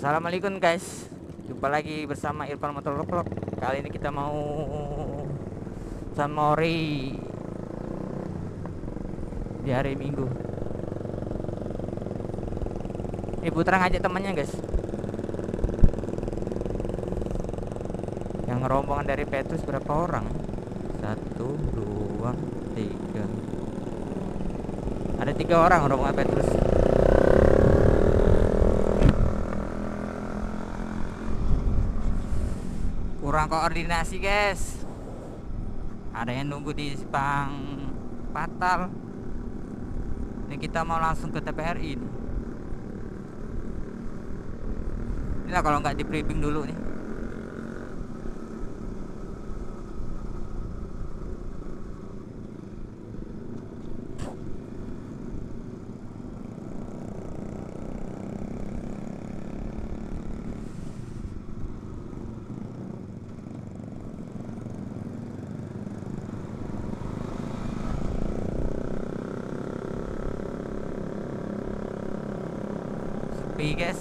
Assalamualaikum guys, jumpa lagi bersama Irfan Motovlog. Kali ini kita mau San Mori di hari Minggu. Ini Putra ngajak temannya guys, yang rombongan dari Petrus berapa orang? 1, 2, 3. Ada 3 orang rombongan Petrus. Kurang koordinasi guys. Ada yang nunggu di Simpang Patal. Ini kita mau langsung ke TPRI nih. Inilah kalau nggak di briefing dulu nih. Sepi guys.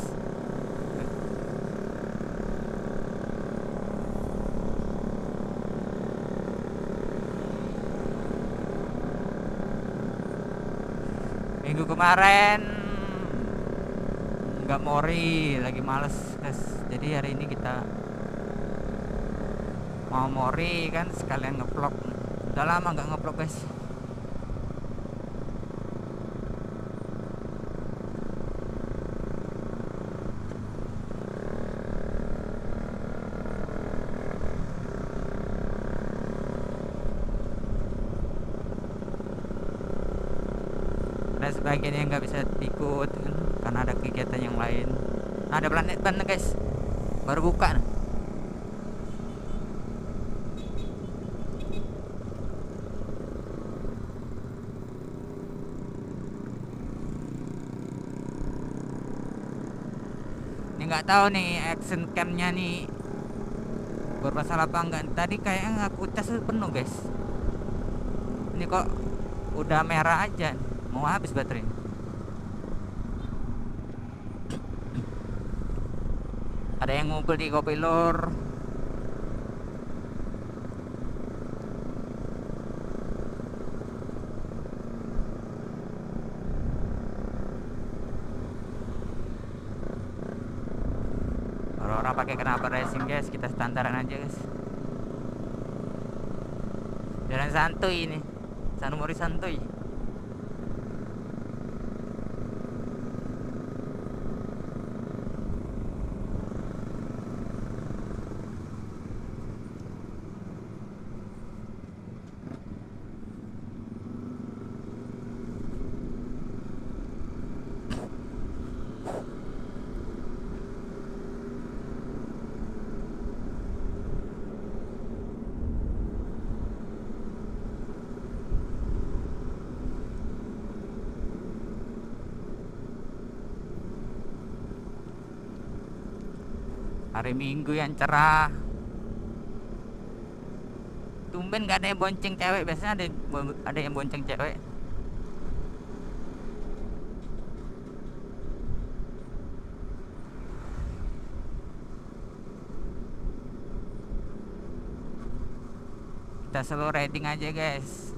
Minggu kemarin nggak mori, lagi males guys. Jadi hari ini kita mau mori kan, sekalian ngevlog. Udah lama nggak ngevlog guys. Ada sebagian yang nggak bisa ikut kan, karena ada kegiatan yang lain. Nah, ada Planet Band guys, baru buka nah. Ini nggak tahu nih action camnya nih bermasalah apa enggak. Tadi kayaknya aku tes penuh guys. Ini kok udah merah aja, mau habis baterai. Ada yang ngumpul di Kopi Lur. Kalau orang pakai knalpot racing guys, kita standaran aja guys. Jalan santuy ini, San Mori santuy. Hari Minggu yang cerah. Tumben gak ada yang bonceng cewek. Biasanya ada yang bonceng cewek. Kita slow riding aja guys.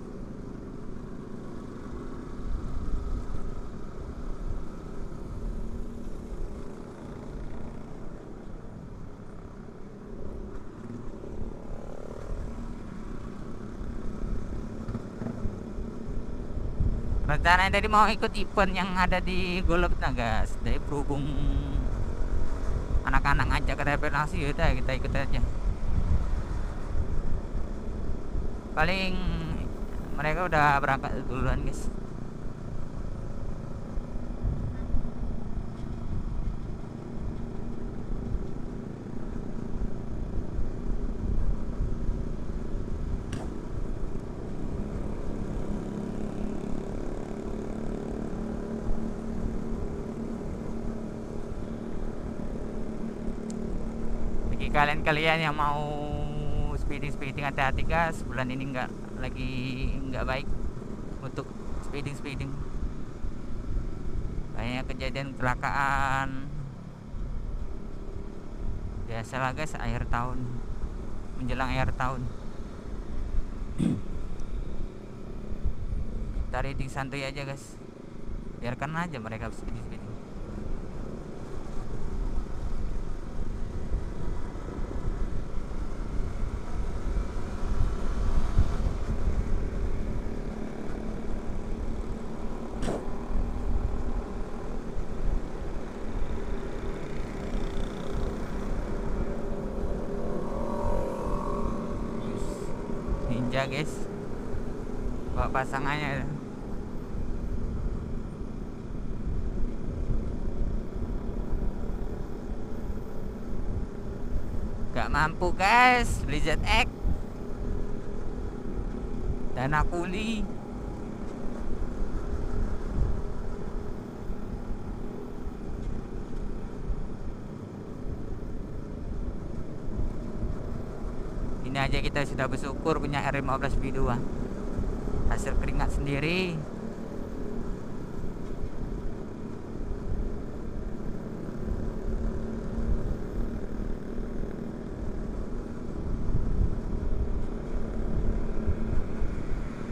Rencananya tadi mau ikut event yang ada di Golop guys. Jadi berhubung anak-anak ngajak ke repenasi, yaudah kita ikut aja. Paling mereka udah berangkat duluan guys. Bagi kalian yang mau speeding hati-hati guys, bulan ini nggak baik untuk speeding. Banyak kejadian kecelakaan. Biasalah guys, akhir tahun, menjelang akhir tahun. Kita reading santuy aja guys, biarkan aja mereka speeding. Ninja guys, bawa pasangannya. Gak mampu guys, beli ZX dana kuli. Ini aja kita sudah bersyukur punya R15 V2, hasil keringat sendiri.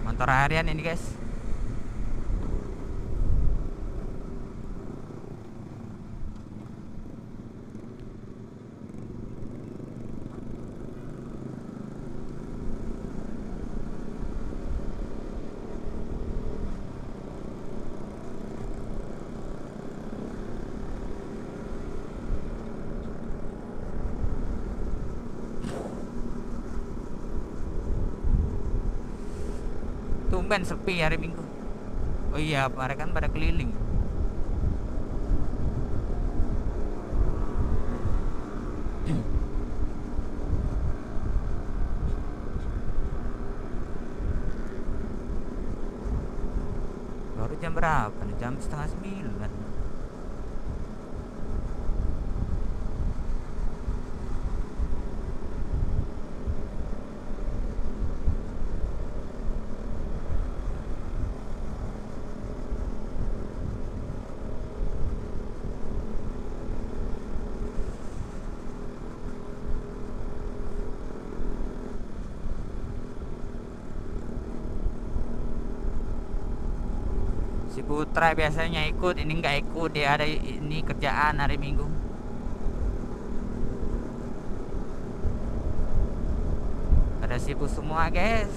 Motor harian ini guys. Tumben sepi hari Minggu. Oh iya, mereka kan pada keliling. Baru jam berapa nih? Jam setengah 9. Si Putra biasanya ikut, ini nggak ikut, dia ada ini kerjaan hari Minggu. Pada sibuk semua guys.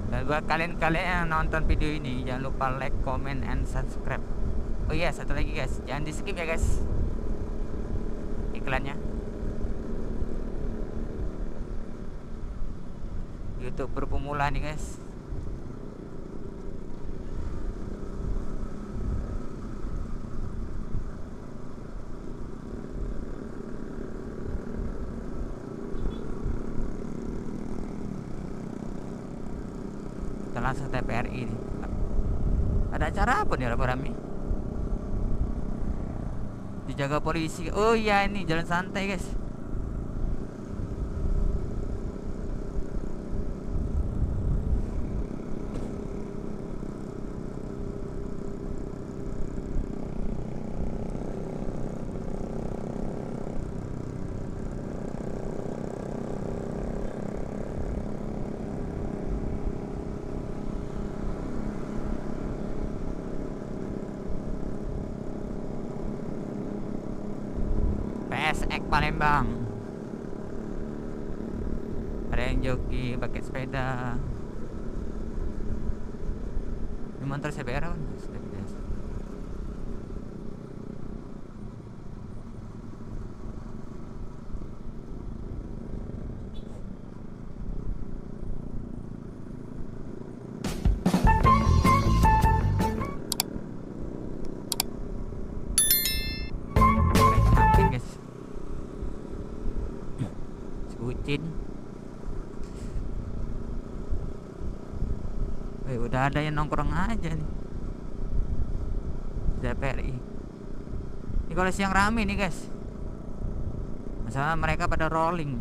Dan buat kalian yang nonton video ini, jangan lupa like, comment, and subscribe. Oh iya, satu lagi guys, jangan di skip ya guys iklannya. YouTube berpemula nih guys. Kita langsung TPRI nih. Ada acara apa nih rame-rame? Dijaga polisi. Oh iya, ini jalan santai guys. PSX Palembang. Ada yang joki pakai sepeda. Ini motor CBR kan? Bucin. Udah ada yang nongkrong aja nih DPRI. Ini kalau siang rame nih guys. Masalah mereka pada rolling.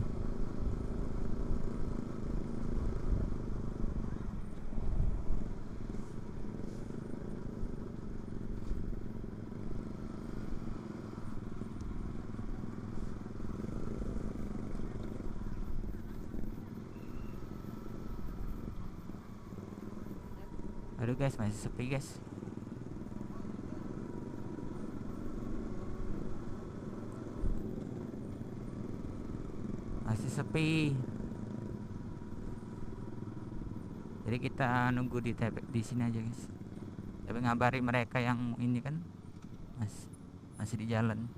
Aduh guys, masih sepi guys. Masih sepi. Jadi kita nunggu di sini aja guys. Tapi ngabari mereka yang ini kan masih di jalan.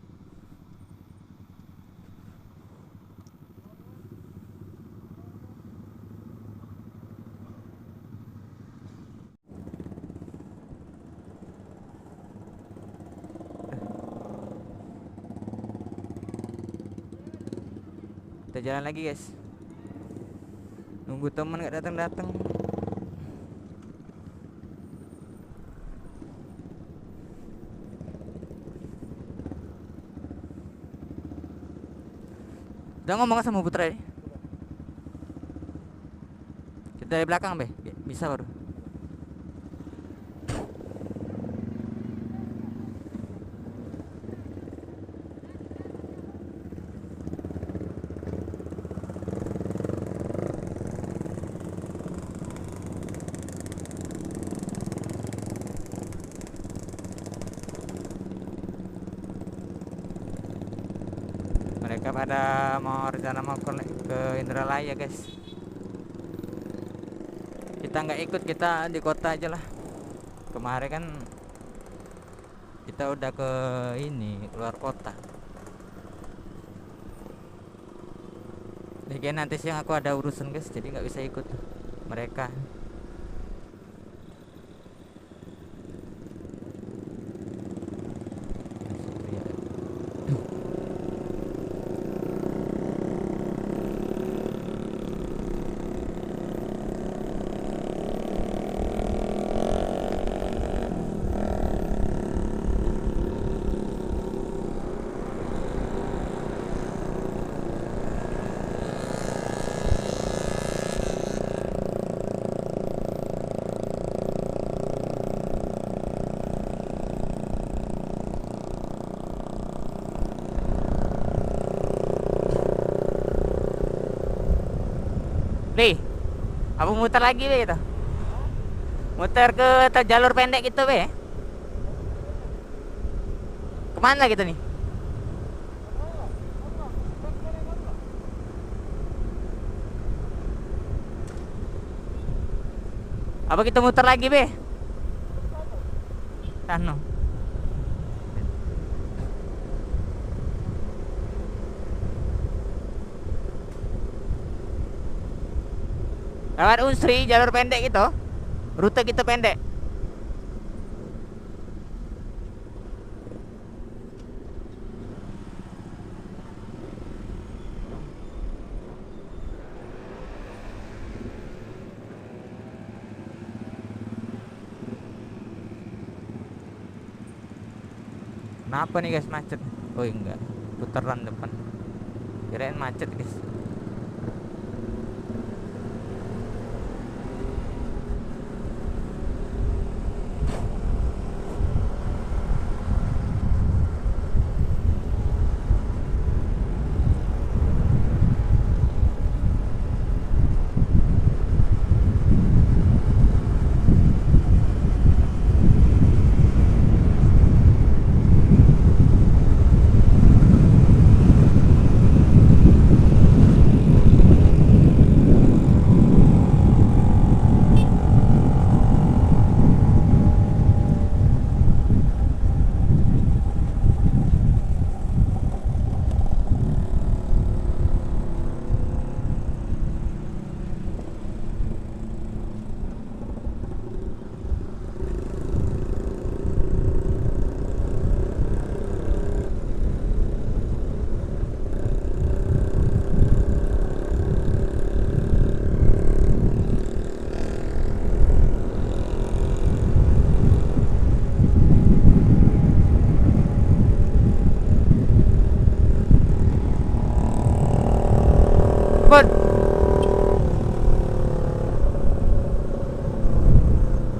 Kita jalan lagi guys. Nunggu teman gak datang-datang. Udah ngomong sama Putra ya? Kita dari belakang be, bisa baru. Mereka pada mau rencana mau ke Indralaya guys. Kita nggak ikut, kita di kota aja lah. Kemarin kan kita udah ke ini luar kota. Jadi nanti siang aku ada urusan guys, jadi nggak bisa ikut mereka. Be, apa muter lagi be itu? Muter ke jalur pendek gitu be? Kemana gitu nih? Apa kita muter lagi be? Tano. Lewat Unsri, jalur pendek gitu. Rute kita pendek. Kenapa nih guys macet? Oh enggak, putaran depan. Kirain macet guys.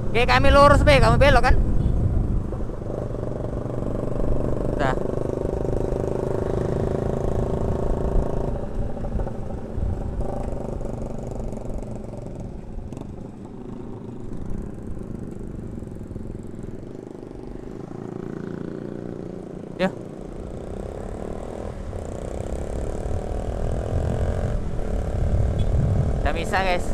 Oke, kami lurus be, kamu belok kan? Udah. Yuk. Udah bisa guys.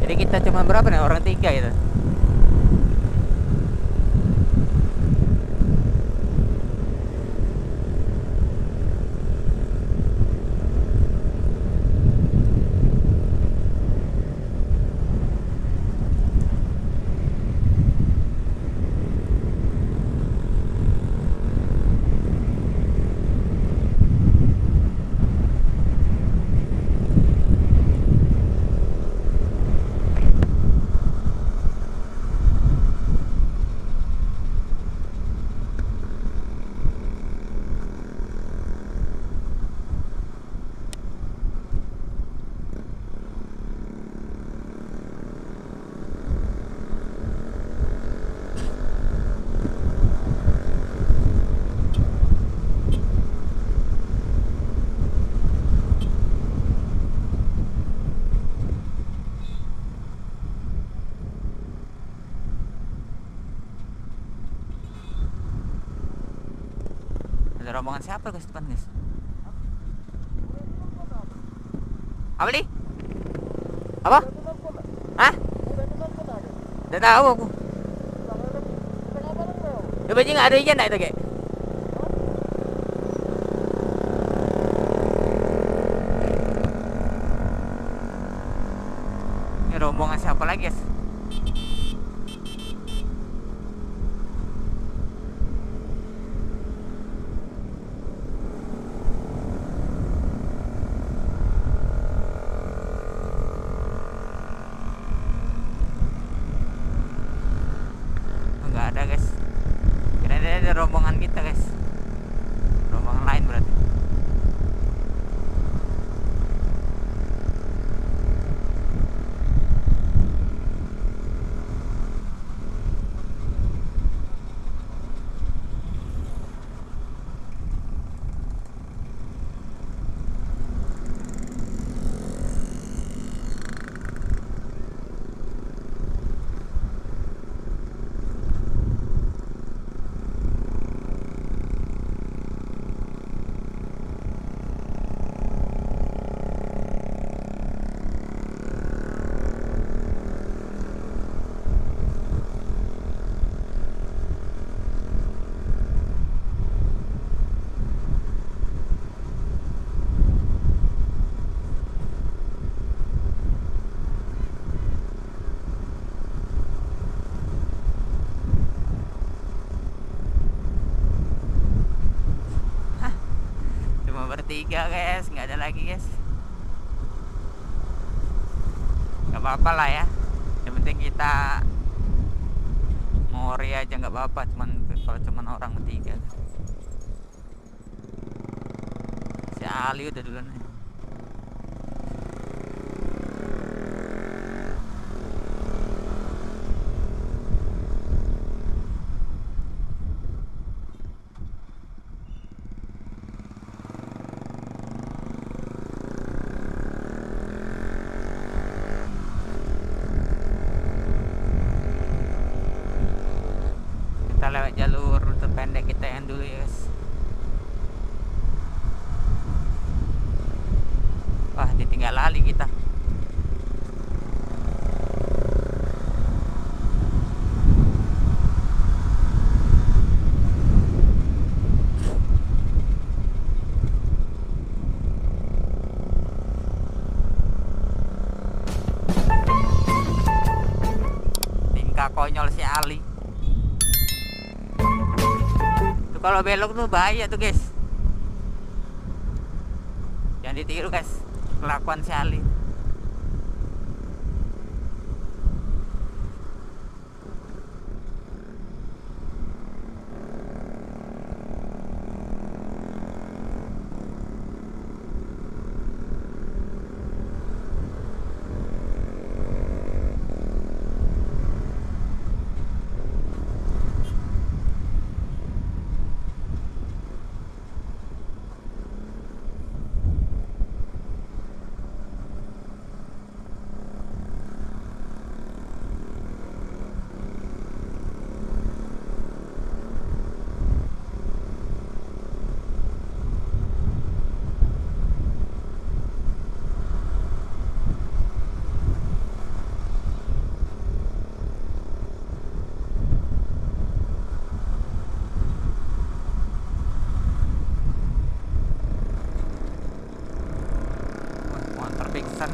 Jadi kita cuma berapa nih, orang 3 gitu. Ada rombongan siapa guys depan guys? Apa nih? Apa? Hah? Tidak tahu aku. Ya berarti nggak ada izin itu kayak. Ini rombongan siapa lagi guys? Nggak ada guys. Kira ada rombongan kita guys. Rombongan lain berarti. Bertiga guys, nggak ada lagi guys. Nggak apa-apa lah ya, yang penting kita ngori aja, nggak apa-apa. Kalau cuman orang bertiga. Si Ali udah duluan aja. Lewat jalur terpendek kita yang dulu ya guys. Wah, ditinggal lali kita. Tingkah konyol si Ali. Kalau belok tuh bahaya tuh guys, jangan ditiru guys kelakuan si Ali. pingsan.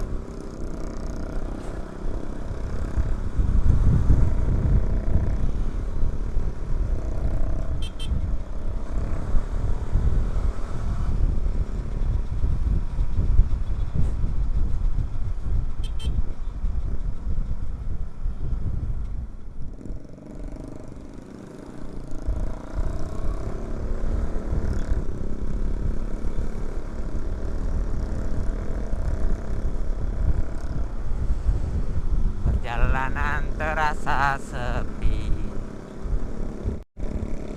Perjalanan terasa sepi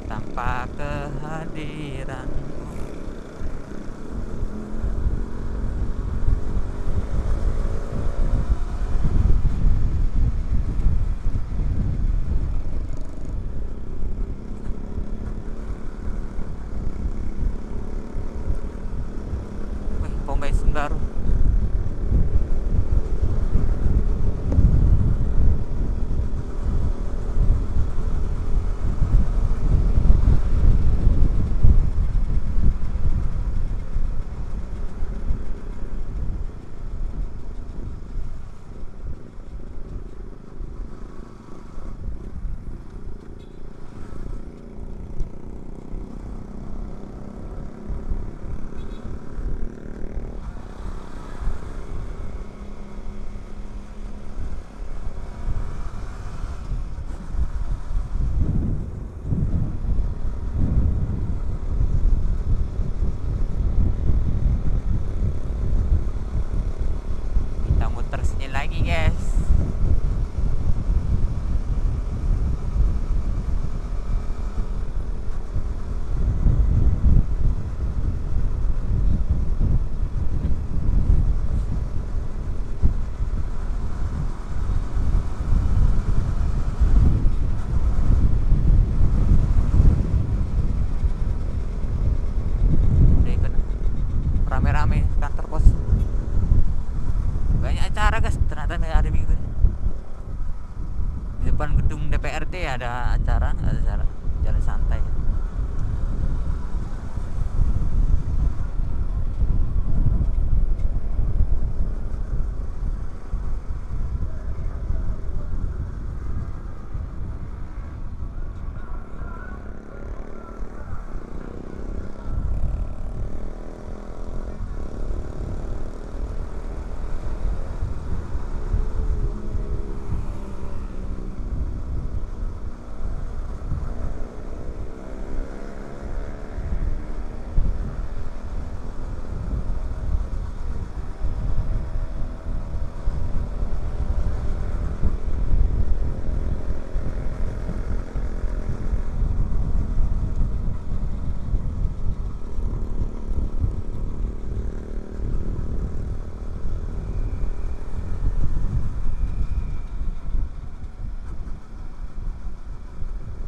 tanpa kehadiranmu. Wih, pom bensin baru. Kita muter sini lagi, guys. Udah ikut rame-rame kantor pos. Banyak acara, guys, ternyata nih hari Minggu ini. Di depan gedung DPRD ada acara jalan santai.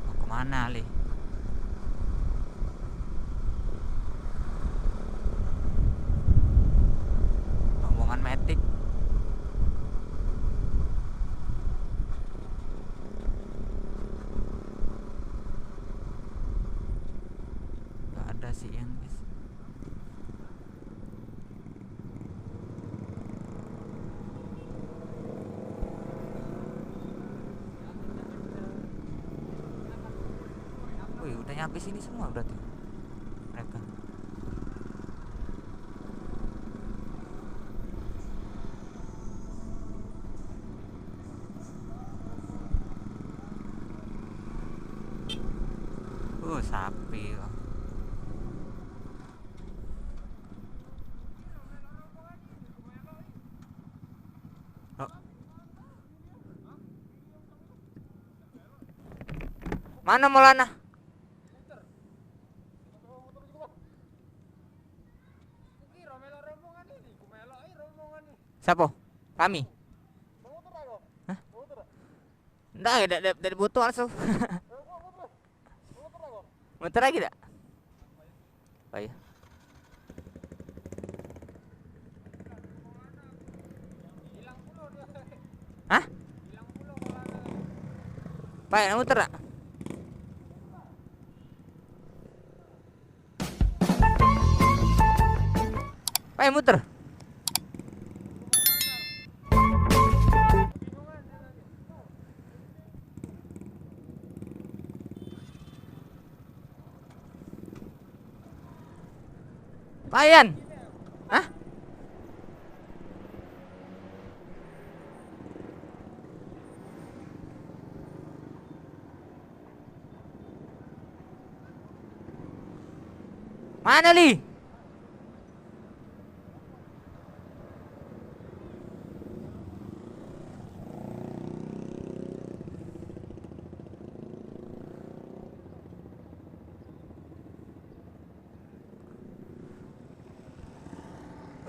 Mau kemana, Ali? Rombongan metik. Gak ada sih yang, guys. Wih, udah nyampe sini semua berarti mereka. Sapi. Oh. Mana Maulana? Siapa? Kami. Hah? Nggak, dari butuh langsung. Muter lagi dah. Oh iya. Hah? Pak, muter tak? Pak, muter. Layan. Hah? Mana Li?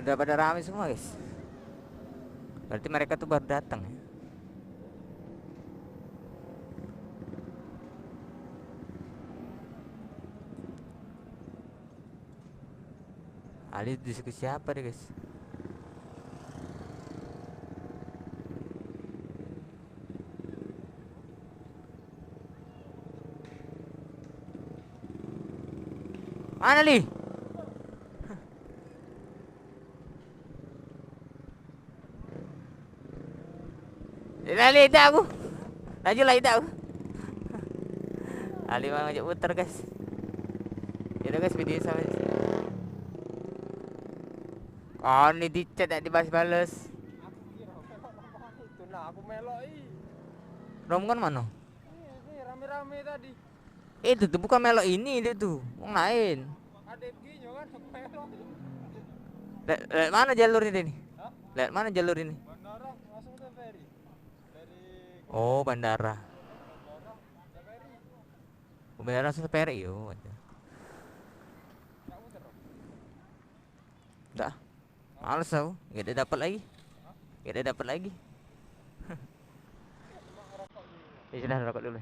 Udah pada rame semua guys. Berarti mereka tuh baru datang ya. Ali diskusi siapa deh guys? Mana Li? Lali dah aku. Laju lah dah aku. Ali mau ngajak putar guys. Yaudah guys, video sampai sini. Oh ini di chat tak dibalas-balas. Aku kira melok itu, nah aku meloi. Rombongan mana? Ini rame-rame tadi. Itu tuh bukan melok ini itu tuh, wong lain. Ada begini kan aku meloi. Lihat mana jalur ini? Hah? Lihat mana jalur ini? Bandara langsung ke ferry. Dari Oh bandara. bandara ke ferry. Bandara langsung seperi yo. Enggak muter. Udah. Males aku, gak ada dapat lagi. Gak ada dapat lagi. Ya sudah rokok dulu.